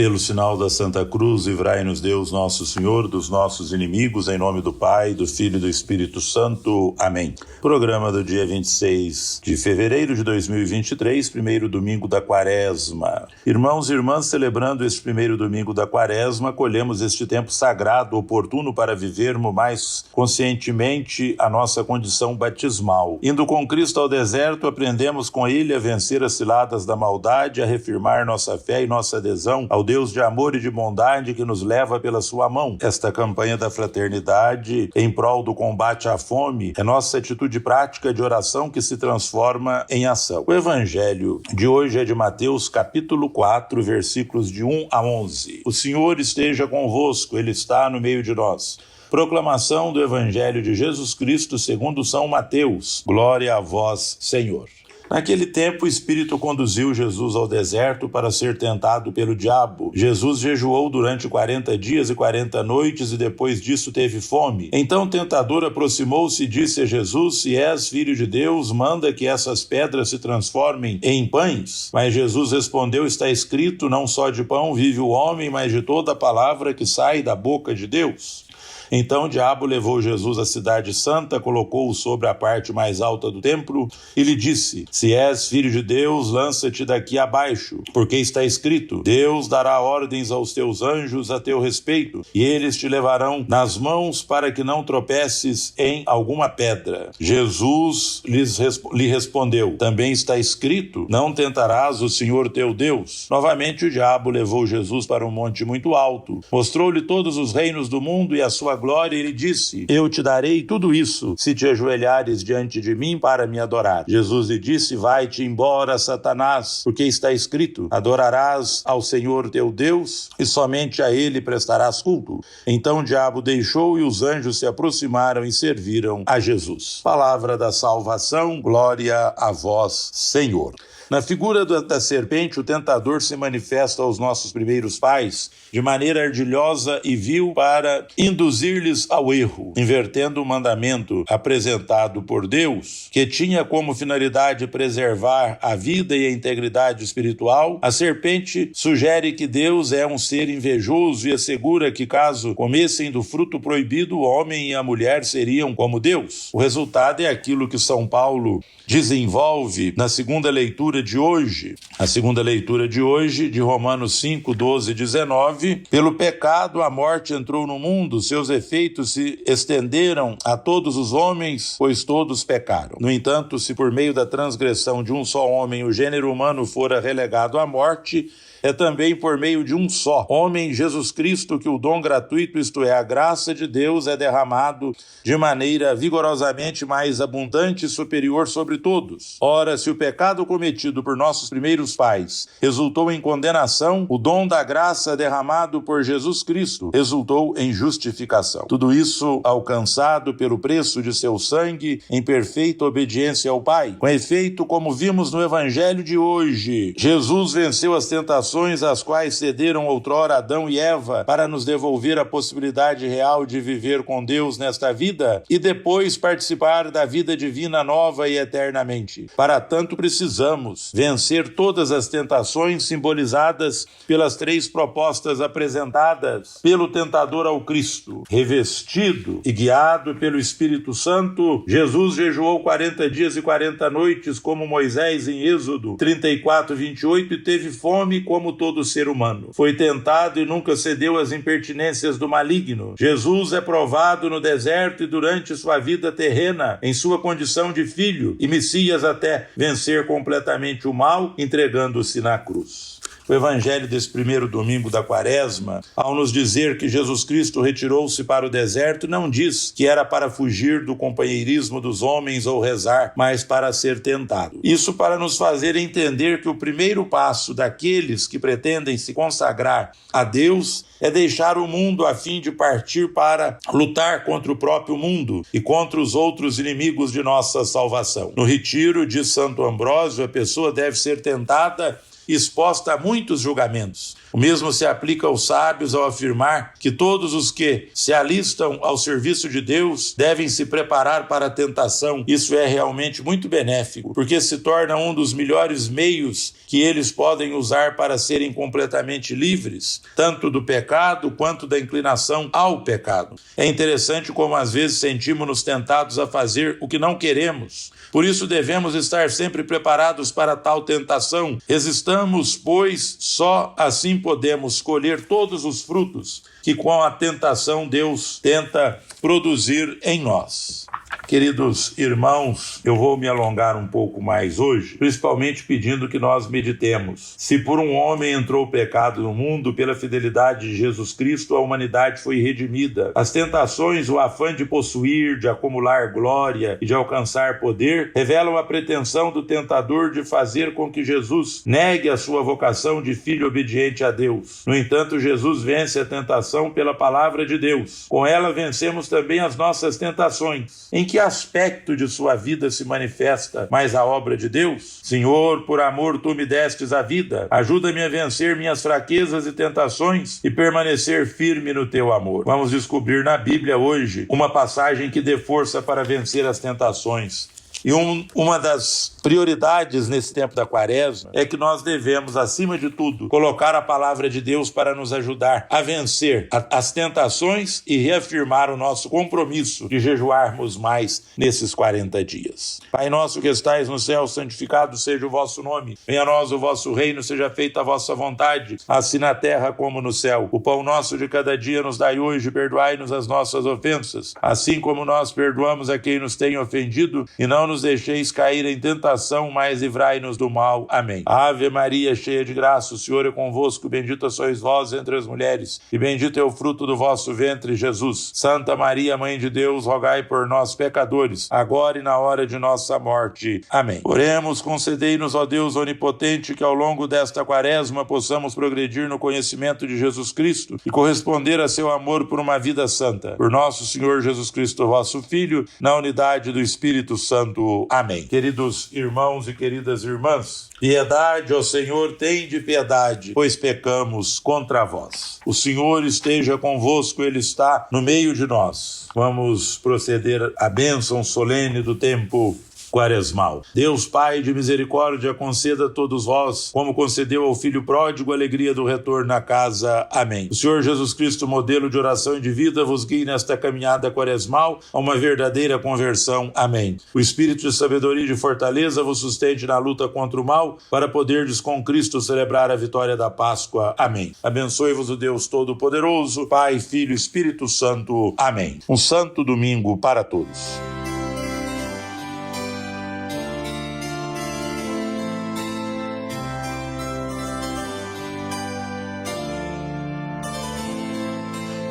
Pelo sinal da Santa Cruz, livrai-nos Deus nosso Senhor dos nossos inimigos, em nome do Pai, do Filho e do Espírito Santo. Amém. Programa do dia 26 de fevereiro de 2023, primeiro domingo da Quaresma. Irmãos e irmãs, celebrando este primeiro domingo da Quaresma, colhemos este tempo sagrado, oportuno para vivermos mais conscientemente a nossa condição batismal. Indo com Cristo ao deserto, aprendemos com Ele a vencer as ciladas da maldade, a reafirmar nossa fé e nossa adesão ao Deus de amor e de bondade que nos leva pela sua mão. Esta campanha da fraternidade em prol do combate à fome é nossa atitude prática de oração que se transforma em ação. O evangelho de hoje é de Mateus capítulo 4, versículos de 1 a 11. O Senhor esteja convosco, Ele está no meio de nós. Proclamação do evangelho de Jesus Cristo segundo São Mateus. Glória a vós, Senhor. Naquele tempo, o Espírito conduziu Jesus ao deserto para ser tentado pelo diabo. Jesus jejuou durante 40 dias e 40 noites e depois disso teve fome. Então o tentador aproximou-se e disse a Jesus: se és filho de Deus, manda que essas pedras se transformem em pães. Mas Jesus respondeu: está escrito, não só de pão vive o homem, mas de toda a palavra que sai da boca de Deus. Então o diabo levou Jesus à cidade santa, colocou-o sobre a parte mais alta do templo e lhe disse: se és filho de Deus, lança-te daqui abaixo, porque está escrito: Deus dará ordens aos teus anjos a teu respeito, e eles te levarão nas mãos para que não tropeces em alguma pedra. Jesus lhe respondeu: também está escrito: não tentarás o Senhor teu Deus. Novamente o diabo levou Jesus para um monte muito alto, mostrou-lhe todos os reinos do mundo e a sua glória, e ele disse: eu te darei tudo isso, se te ajoelhares diante de mim para me adorar. Jesus lhe disse: vai-te embora, Satanás, porque está escrito: adorarás ao Senhor teu Deus, e somente a ele prestarás culto. Então o diabo deixou e os anjos se aproximaram e serviram a Jesus. Palavra da salvação, glória a vós, Senhor. Na figura da serpente, o tentador se manifesta aos nossos primeiros pais de maneira ardilhosa e vil para induzir-lhes ao erro, invertendo o mandamento apresentado por Deus, que tinha como finalidade preservar a vida e a integridade espiritual. A serpente sugere que Deus é um ser invejoso e assegura que, caso comessem do fruto proibido, o homem e a mulher seriam como Deus. O resultado é aquilo que São Paulo desenvolve na segunda leitura de hoje. A segunda leitura de hoje, de Romanos 5, 12 e 19. Pelo pecado a morte entrou no mundo, seus efeitos se estenderam a todos os homens, pois todos pecaram. No entanto, se por meio da transgressão de um só homem o gênero humano fora relegado à morte, é também por meio de um só homem, Jesus Cristo, que o dom gratuito, isto é, a graça de Deus, é derramado de maneira vigorosamente mais abundante e superior sobre todos. Ora, se o pecado cometido por nossos primeiros pais resultou em condenação, o dom da graça derramado por Jesus Cristo resultou em justificação. Tudo isso alcançado pelo preço de seu sangue, em perfeita obediência ao Pai. Com efeito, como vimos no Evangelho de hoje, Jesus venceu as tentações às quais cederam outrora Adão e Eva para nos devolver a possibilidade real de viver com Deus nesta vida e depois participar da vida divina nova e eternamente. Para tanto, precisamos vencer todas as tentações simbolizadas pelas três propostas apresentadas pelo tentador ao Cristo. Revestido e guiado pelo Espírito Santo, Jesus jejuou 40 dias e 40 noites como Moisés em Êxodo 34, 28 e teve fome como todo ser humano. Foi tentado e nunca cedeu às impertinências do maligno. Jesus é provado no deserto e durante sua vida terrena, em sua condição de filho e Messias, até vencer completamente o mal, entregando-se na cruz. O evangelho desse primeiro domingo da Quaresma, ao nos dizer que Jesus Cristo retirou-se para o deserto, não diz que era para fugir do companheirismo dos homens ou rezar, mas para ser tentado. Isso para nos fazer entender que o primeiro passo daqueles que pretendem se consagrar a Deus é deixar o mundo a fim de partir para lutar contra o próprio mundo e contra os outros inimigos de nossa salvação. No retiro de Santo Ambrósio, a pessoa deve ser tentada exposta a muitos julgamentos. O mesmo se aplica aos sábios ao afirmar que todos os que se alistam ao serviço de Deus devem se preparar para a tentação. Isso é realmente muito benéfico, porque se torna um dos melhores meios que eles podem usar para serem completamente livres, tanto do pecado quanto da inclinação ao pecado. É interessante como às vezes sentimos-nos tentados a fazer o que não queremos. Por isso devemos estar sempre preparados para tal tentação. Resistamos, pois só assim podemos colher todos os frutos que com a tentação Deus tenta produzir em nós. Queridos irmãos, eu vou me alongar um pouco mais hoje, principalmente pedindo que nós meditemos. Se por um homem entrou o pecado no mundo, pela fidelidade de Jesus Cristo, a humanidade foi redimida. As tentações, o afã de possuir, de acumular glória e de alcançar poder, revelam a pretensão do tentador de fazer com que Jesus negue a sua vocação de filho obediente a Deus. No entanto, Jesus vence a tentação pela palavra de Deus. Com ela vencemos também as nossas tentações. Em que aspecto de sua vida se manifesta mais a obra de Deus? Senhor, por amor tu me destes a vida. Ajuda-me a vencer minhas fraquezas e tentações e permanecer firme no teu amor. Vamos descobrir na Bíblia hoje uma passagem que dê força para vencer as tentações. E uma das prioridades nesse tempo da Quaresma é que nós devemos, acima de tudo, colocar a palavra de Deus para nos ajudar a vencer as tentações e reafirmar o nosso compromisso de jejuarmos mais nesses 40 dias. Pai nosso que estais no céu, santificado seja o vosso nome. Venha a nós o vosso reino, seja feita a vossa vontade, assim na terra como no céu. O pão nosso de cada dia nos dai hoje, perdoai-nos as nossas ofensas, assim como nós perdoamos a quem nos tem ofendido, e não nos deixeis cair em tentação, mas livrai-nos do mal. Amém. Ave Maria, cheia de graça, o Senhor é convosco, bendita sois vós entre as mulheres, e bendito é o fruto do vosso ventre, Jesus. Santa Maria, Mãe de Deus, rogai por nós, pecadores, agora e na hora de nossa morte. Amém. Oremos, concedei-nos, ó Deus onipotente, que ao longo desta Quaresma possamos progredir no conhecimento de Jesus Cristo e corresponder a seu amor por uma vida santa. Por nosso Senhor Jesus Cristo, vosso Filho, na unidade do Espírito Santo. Amém. Queridos irmãos e queridas irmãs, piedade, ó Senhor, tende piedade, pois pecamos contra vós. O Senhor esteja convosco, Ele está no meio de nós. Vamos proceder à bênção solene do tempo quaresmal. Deus Pai de misericórdia, conceda a todos vós, como concedeu ao Filho pródigo, a alegria do retorno à casa. Amém. O Senhor Jesus Cristo, modelo de oração e de vida, vos guie nesta caminhada quaresmal a uma verdadeira conversão. Amém. O Espírito de sabedoria e de fortaleza vos sustente na luta contra o mal, para poderdes com Cristo celebrar a vitória da Páscoa. Amém. Abençoe-vos o Deus Todo-Poderoso, Pai, Filho e Espírito Santo. Amém. Um santo domingo para todos.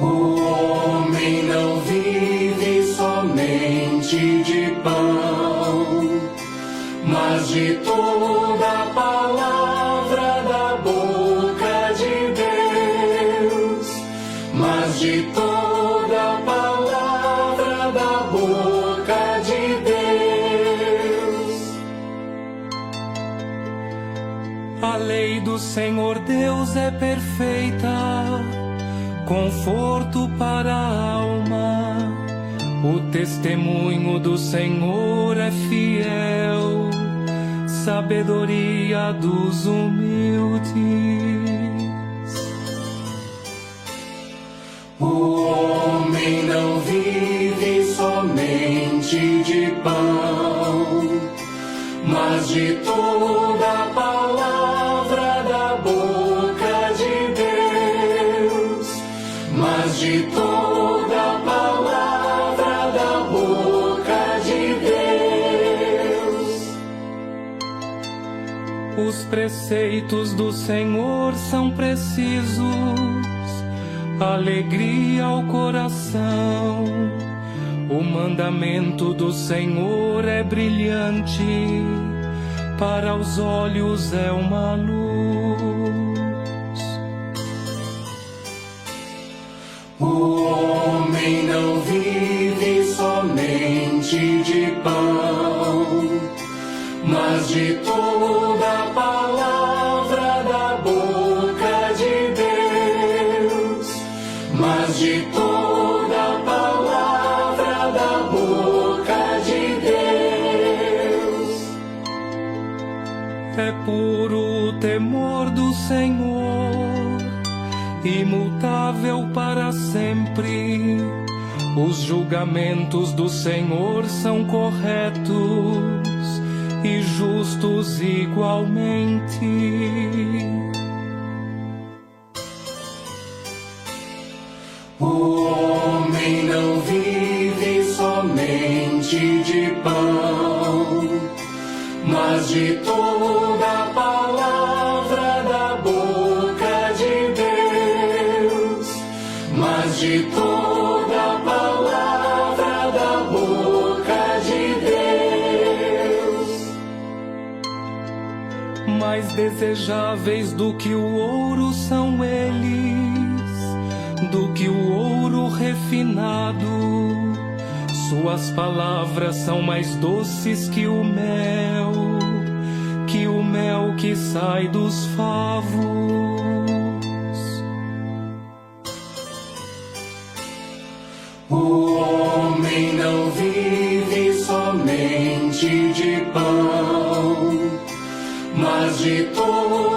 O homem não vive somente de pão, mas de toda a palavra da boca de Deus, mas de toda a palavra da boca de Deus. A lei do Senhor Deus é perfeita, conforto para a alma. O testemunho do Senhor é fiel, sabedoria dos humildes. O homem não vive somente de pão, mas de toda a palavra da boca de Deus, mas de toda a palavra da boca de Deus. Os preceitos do Senhor são precisos, alegria ao coração. O mandamento do Senhor é brilhante, para os olhos é uma luz. O homem não vive somente de pão, mas de toda a palavra mas de toda palavra da boca de Deus. É puro o temor do Senhor, imutável para sempre. Os julgamentos do Senhor são corretos e justos igualmente. O homem não vive somente de pão, mas de toda palavra da boca de Deus, mas de toda palavra da boca de Deus. Mais desejáveis do que o ouro são eles, do que o ouro refinado. Suas palavras são mais doces que o mel que sai dos favos. O homem não vive somente de pão, mas de todo